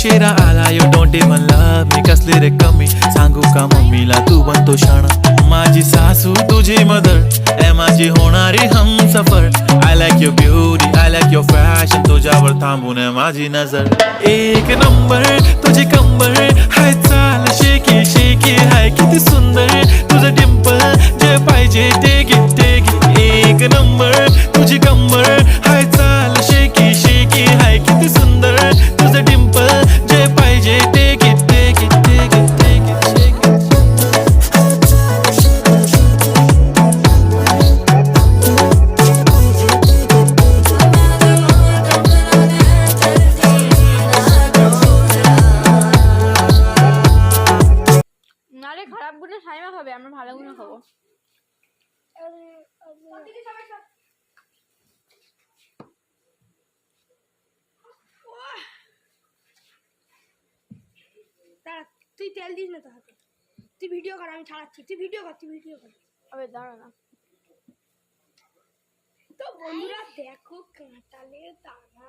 उशिरा आला you don't even love me कसली रे कमी सांगू का मम्मीला तू बनतो शाणा माझी सासू तुझी मदर ए माझी होणारी Humsafar I like your beauty I like your fashion तुझ्यावर थांबून आहे माझी नजर एक नंबर तुझी कंबर हाय चाल शेकी शेकी हाय किती सुंदर तुझं डिंपल जे पाहिजे टेक इट एक नंबर तुझी कंबर हाय चाल शेकी शेकी हाय किती सुंदर तुझं डिंपल जे पाहिजे टेक इट নারে খারাপ গুলো সাইমা খাবে আমরা ভালো গুলো খাবো তুই তেল দিস না তো হাতে তুই ভিডিও কর আমি ছাড়াচ্ছি তুই ভিডিও কর আবে দাঁড়া না তো বন্ধুরা দেখো কাঁঠালের দানা